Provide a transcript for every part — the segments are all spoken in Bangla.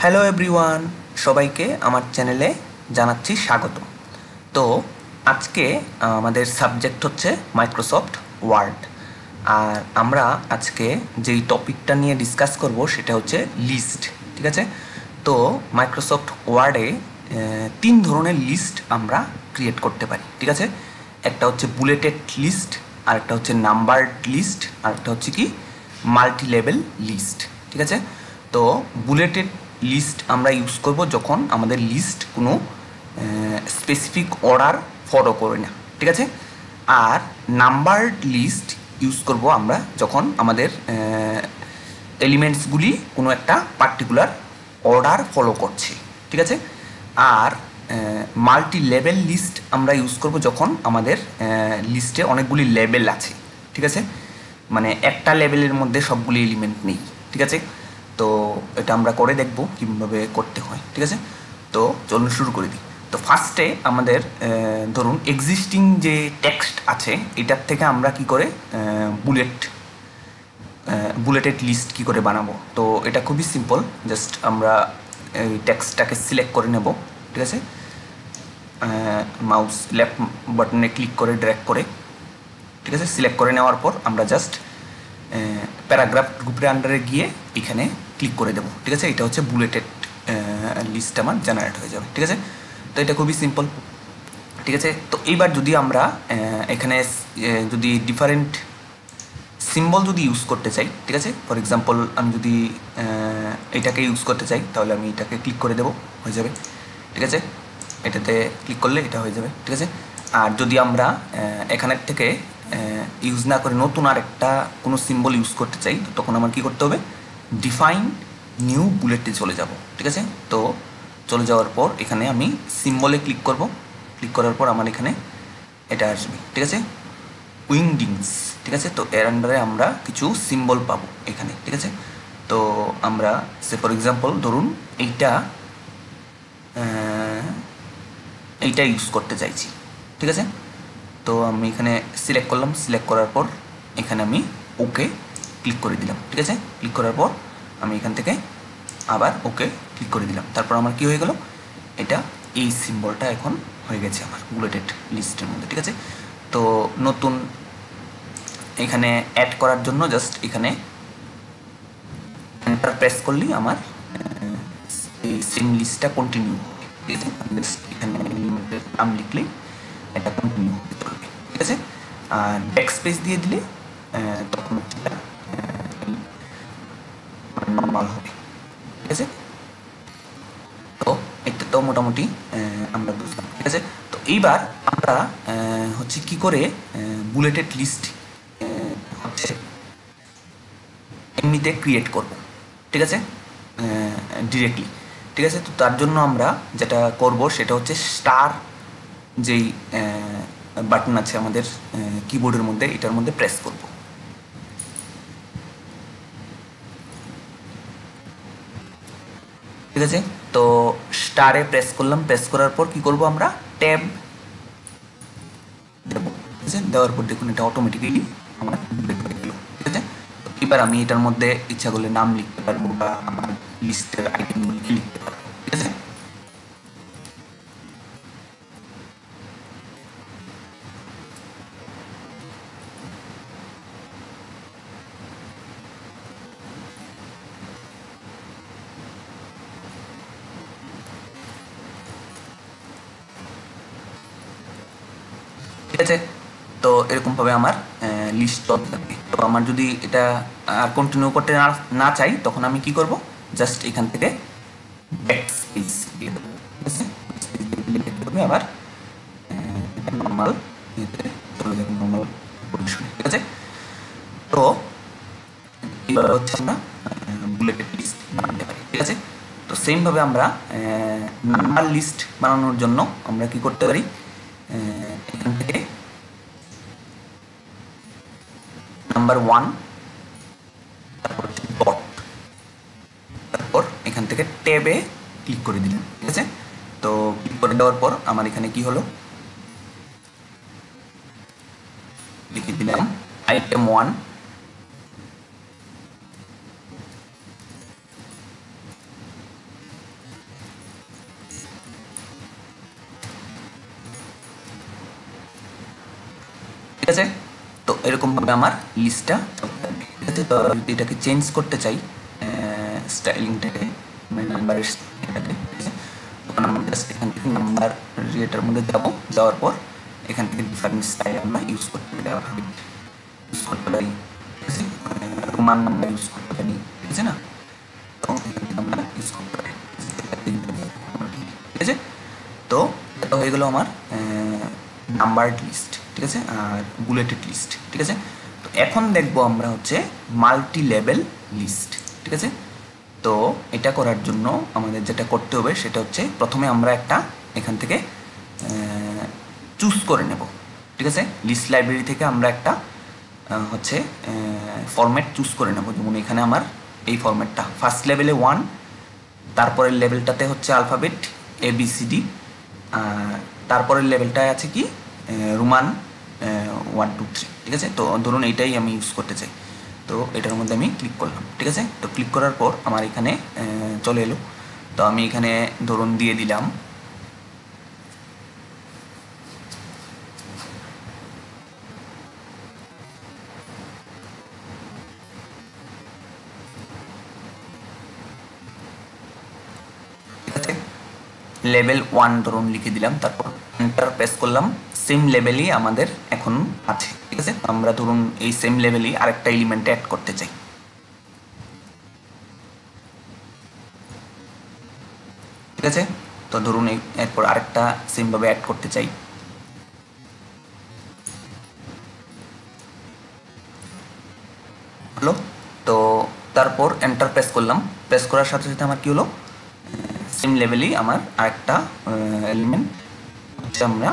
হ্যালো এভরিওয়ান, সবাইকে আমার চ্যানেলে জানাচ্ছি স্বাগত। তো আজকে আমাদের সাবজেক্ট হচ্ছে মাইক্রোসফট ওয়ার্ড। আর আমরা আজকে যেই টপিকটা নিয়ে ডিসকাস করব সেটা হচ্ছে লিস্ট। ঠিক আছে, তো মাইক্রোসফট ওয়ার্ডে তিন ধরনের লিস্ট আমরা ক্রিয়েট করতে পারি। ঠিক আছে, একটা হচ্ছে বুলেটেড লিস্ট, আর একটা হচ্ছে নাম্বারড লিস্ট, আর একটা হচ্ছে কি মাল্টি লেভেল লিস্ট। ঠিক আছে, তো বুলেটেড লিস্ট আমরা ইউজ করব যখন আমাদের লিস্ট কোনো স্পেসিফিক অর্ডার ফলো করে না। ঠিক আছে, আর নাম্বারড লিস্ট ইউজ করব আমরা যখন আমাদের এলিমেন্টসগুলি কোনো একটা পার্টিকুলার অর্ডার ফলো করছে। ঠিক আছে, আর মাল্টি লেভেল লিস্ট আমরা ইউজ করব যখন আমাদের লিস্টে অনেকগুলি লেভেল আছে। ঠিক আছে, মানে একটা লেভেলের মধ্যে সবগুলি এলিমেন্ট নেই। ঠিক আছে, তো এটা আমরা করে দেখব কীভাবে করতে হয়। ঠিক আছে, তো চলুন শুরু করে দিই। তো ফার্স্টে আমাদের ধরুন এক্সিস্টিং যে টেক্সট আছে এটার থেকে আমরা কি করে বুলেটেড লিস্ট কি করে বানাবো। তো এটা খুবই সিম্পল, জাস্ট আমরা এই টেক্সটটাকে সিলেক্ট করে নেব। ঠিক আছে, মাউস লেফট বাটনে ক্লিক করে ড্র্যাগ করে, ঠিক আছে, সিলেক্ট করে নেওয়ার পর আমরা জাস্ট প্যারাগ্রাফ গ্রুপের আন্ডারে গিয়ে এখানে ক্লিক করে দেবো। ঠিক আছে, এটা হচ্ছে বুলেটেড লিস্ট আমার জেনারেট হয়ে যাবে। ঠিক আছে, তো এটা খুবই সিম্পল। ঠিক আছে, তো এইবার যদি আমরা এখানে যদি ডিফারেন্ট সিম্বল যদি ইউজ করতে চাই, ঠিক আছে, ফর এক্সাম্পল আমি যদি এটাকে ইউজ করতে চাই তাহলে আমি এটাকে ক্লিক করে দেবো, হয়ে যাবে। ঠিক আছে, এটাতে ক্লিক করলে এটা হয়ে যাবে। ঠিক আছে, আর যদি আমরা এখানের থেকে ইউজ না করে নতুন আর একটা কোনো সিম্বল ইউজ করতে চাই তখন আমার কী করতে হবে, ডিফাইন নিউ বুলেটে চলে যাব। ঠিক আছে, তো চলে যাওয়ার পর এখানে আমি সিম্বলে ক্লিক করব। ক্লিক করার পর আমার এখানে এটা আসবে। ঠিক আছে, উইংডিংস। ঠিক আছে, তো এর আন্ডারে আমরা কিছু সিম্বল পাবো এখানে। ঠিক আছে, তো আমরা সে ফর এক্সাম্পল ধরুন এইটা ইউজ করতে চাইছি। ঠিক আছে, তো আমি এখানে সিলেক্ট করলাম, সিলেক্ট করার পর এখানে আমি ওকে ক্লিক করে দিলাম। ঠিক আছে, ক্লিক করার পর আমি এখান থেকে আবার ওকে ক্লিক করে দিলাম। তারপর আমার কি হয়ে গেল, এটা এই সিম্বলটা এখন হয়ে গেছে আমার বুলেটেড লিস্টের মধ্যে। ঠিক আছে, তো নতুন এখানে অ্যাড করার জন্য জাস্ট এখানে এন্টার প্রেস করলেই আমার এই সেম লিস্টটা কন্টিনিউ হবে। ঠিক আছে, এখানে নাম লিখলেই এটা কন্টিনিউ হতে চলবে। ঠিক আছে, আর ব্যাক স্পেস দিয়ে দিলে তখন সেটা নর্মাল হবে। ঠিক আছে, তো এটা তো মোটামুটি আমরা বুঝলাম। ঠিক আছে, তো এইবার আমরা হচ্ছে কি করে বুলেটেড লিস্ট হচ্ছে এমনিতে ক্রিয়েট করব। ঠিক আছে, ডিরেক্টলি। ঠিক আছে, তো তার জন্য আমরা যেটা করব সেটা হচ্ছে স্টার যেই বাটন আছে আমাদের কিবোর্ডের মধ্যে, এটার মধ্যে প্রেস করব। ঠিক আছে, তো স্টারে প্রেস করলাম, প্রেস করার পর কি করব, আমরা ট্যাব দেবো। ঠিক আছে, দেওয়ার পর দেখুন এটা অটোমেটিক্যালি আমার বুলেট হয়ে গেল। ঠিক আছে, এবার আমি এটার মধ্যে ইচ্ছা করলে নাম লিখতে পারবো বা আমার লিস্টের আইটেমগুলো লিখতে পারবো। ঠিক আছে, ঠিক আছে, তো এরকমভাবে আমার লিস্ট চলতে থাকবে। তো আমার যদি এটা আর কন্টিনিউ করতে না চাই তখন আমি কি করব, জাস্ট এখান থেকে ব্যাক স্পেস দিয়ে দেবো। ঠিক আছে, আবার নর্মাল চলে যাবে, নর্মাল পজিশনে। ঠিক আছে, তো এবার হচ্ছে আমরা বুলেটেড লিস্ট বানাতে পারি। ঠিক আছে, তো সেমভাবে আমরা নাম্বার লিস্ট বানানোর জন্য আমরা কি করতে পারি, এখান থেকে নাম্বার 1, তারপর ডট, তারপর এখান থেকে ট্যাবে ক্লিক করে দিলাম। ঠিক আছে, তো ক্লিক করে দেওয়ার পর আমার এখানে কি হলো, লিখে দিলাম আইটেম 1, ঠিক আছে। তো এরকমভাবে আমার লিস্টটা ঠিক আছে। তো যদি এটাকে চেঞ্জ করতে চাই স্টাইলিংটাকে নাম্বারের এটাকে, ঠিক আছে, তখন আমরা জাস্ট এখান থেকে নাম্বার এটার মধ্যে যাওয়ার পর এখান থেকে ডিফারেন্ট স্টাইল আমরা ইউজ করতে পারি, ইউজ করতে পারি, ঠিক আছে, রোমান নাম্বার ইউজ করতে পারি, ঠিক আছে না, তো আমরা ইউজ করতে পারি, ঠিক আছে। তো এটা হয়ে গেল আমার নাম্বারড লিস্ট, ঠিক আছে, আর বুলেটেড লিস্ট, ঠিক আছে। তো এখন দেখবো আমরা হচ্ছে মাল্টি লেভেল লিস্ট, ঠিক আছে। তো এটা করার জন্য আমাদের যেটা করতে হবে সেটা হচ্ছে প্রথমে আমরা একটা এখান থেকে চুজ করে নেব, ঠিক আছে। লিস্ট লাইব্রেরি থেকে আমরা একটা হচ্ছে ফরম্যাট চুজ করে নেব। যেমন এখানে আমার এই ফরম্যাটটা ফার্স্ট লেভেলে 1, তারপরের লেভেলটাতে হচ্ছে আলফাবেট ABCD, তারপরের লেভেলটায় আছে কি রোমান 1 2 3, ঠিক আছে। তো ধরুন এইটাই আমি ইউজ করতে চাই, তো এটার মধ্যে আমি ক্লিক করলাম, ঠিক আছে। তো ক্লিক করার পর আমার এখানে চলে এলো। তো আমি এখানে ধরুন দিয়ে দিলাম লেভেল 1 ধরুন লিখে দিলাম, তারপর এন্টার প্রেস করলাম। সেম লেভেলই আমাদের এখন আছে, ঠিক আছে। আমরা ধরুন এই সেম লেভেলই আরেকটা এলিমেন্ট অ্যাড করতে চাই, ঠিক আছে। তো ধরুন এরপর আরেকটা সেম ভাবে অ্যাড করতে চাই, হলো। তো তারপর এন্টার প্রেস করলাম, প্রেস করার সাথে সাথে আমার কি হলো, সেম লেভেলই আমার আরেকটা এলিমেন্ট হচ্ছে আমরা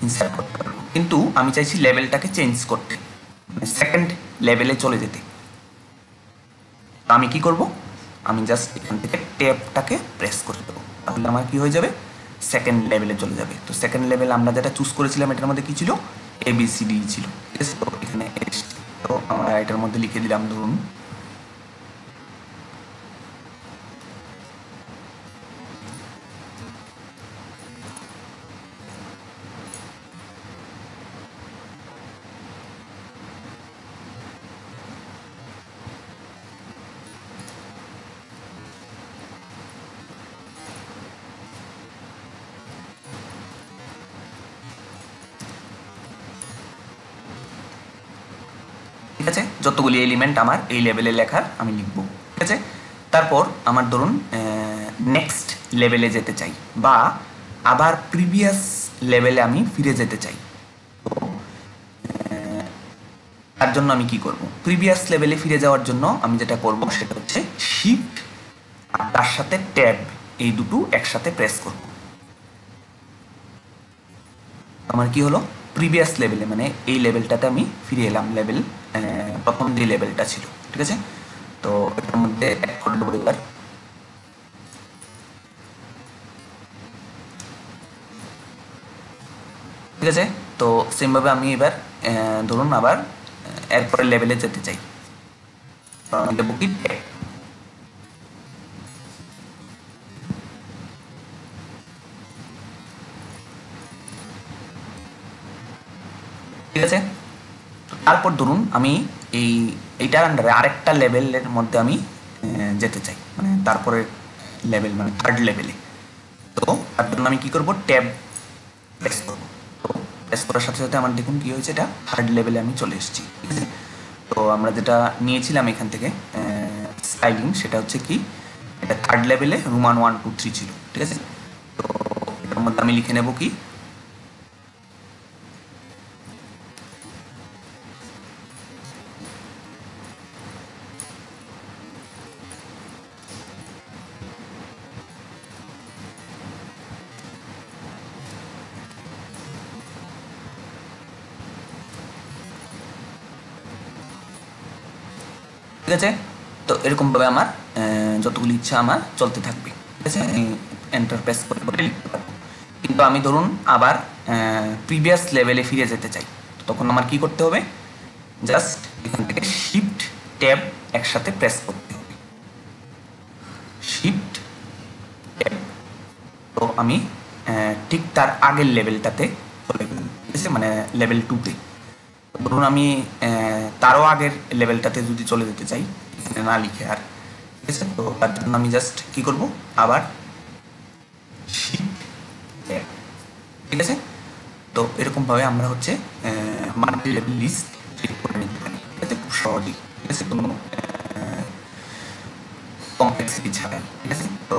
ইনসার্ট করতে পারবো। কিন্তু আমি চাইছি লেভেলটাকে চেঞ্জ করতে, সেকেন্ড লেভেলে চলে যেতে। আমি কি করব, আমি জাস্ট এখান থেকে ট্যাবটাকে প্রেস করে দেবো, তাহলে আমার কি হয়ে যাবে, সেকেন্ড লেভেলে চলে যাবে। তো সেকেন্ড লেভেল আমরা যেটা চুজ করেছিলাম এটার মধ্যে কি ছিল, ABCD ছিল, ঠিক আছে। তো এখানে তো আমরা এটার মধ্যে লিখে দিলাম ধরুন ঠিক আছে। যতগুলি এলিমেন্ট আমার এই লেভেলে লেখার আমি লিখব, ঠিক আছে। তারপর আমার ধরুন নেক্সট লেভেলে যেতে চাই বা আবার প্রিভিয়াস লেভেলে আমি ফিরে যেতে চাই। তো তার জন্য আমি কি করব, প্রিভিয়াস লেভেলে ফিরে যাওয়ার জন্য আমি যেটা করব সেটা হচ্ছে শিফট আর তার সাথে ট্যাব, এই দুটো একসাথে প্রেস করব। আমার কি হলো, প্রিভিয়াস লেভেলে মানে এই লেভেলটাতে আমি ফিরে এলাম, লেভেল প্রথম যে লেভেলটা ছিল, ঠিক আছে। তো এটার মধ্যে অ্যাড করে দেবো এবার, ঠিক আছে। তো সেমভাবে আমি এবার ধরুন আবার এরপরের লেভেলে যেতে চাই, আমি দেবো কি ট্যাব, ঠিক আছে। তারপর ধরুন আমি এইটার আন্ডারে আরেকটা লেভেলের মধ্যে আমি যেতে চাই, মানে তারপরে লেভেল মানে থার্ড লেভেলে। তো তার জন্য আমি কি করব, ট্যাব প্রেস করবো। তো প্রেস করার সাথে সাথে আমার দেখুন কি হয়েছে, এটা থার্ড লেভেলে আমি চলে এসেছি, ঠিক আছে। তো আমরা যেটা নিয়েছিলাম এখান থেকে স্টাইলিং, সেটা হচ্ছে কি, এটা থার্ড লেভেলে রোমান 1 2 3 ছিল, ঠিক আছে। তো এটার মধ্যে আমি লিখে নেব কি, ঠিক আছে। তো এরকমভাবে আমার যতগুলি ইচ্ছা আমার চলতে থাকবে, ঠিক আছে। এন্টার প্রেস করে লিখতে পারবো। কিন্তু আমি ধরুন আবার প্রিভিয়াস লেভেলে ফিরে যেতে চাই, তখন আমার কি করতে হবে, জাস্ট এখান থেকে শিফট ট্যাব একসাথে প্রেস করতে হবে, শিফট ট্যাব। তো আমি ঠিক তার আগের লেভেলটাতে চলে গেলাম, ঠিক আছে, মানে লেভেল 2-তে। ধরুন আমি তারও আগের লেভেলটাতে যদি চলে যেতে চাই, এখানে না লিখে আর, ঠিক আছে। তো তার জন্য আমি জাস্ট কি করব, আবার ঠিক আছে। তো এরকমভাবে আমরা হচ্ছে মাল্টি লেভেল লিস্ট করে নিতে পারি, ঠিক আছে, খুব সহজেই, ঠিক আছে, কোনো কমপ্লেক্সিটি ছাড়াই, ঠিক আছে। তো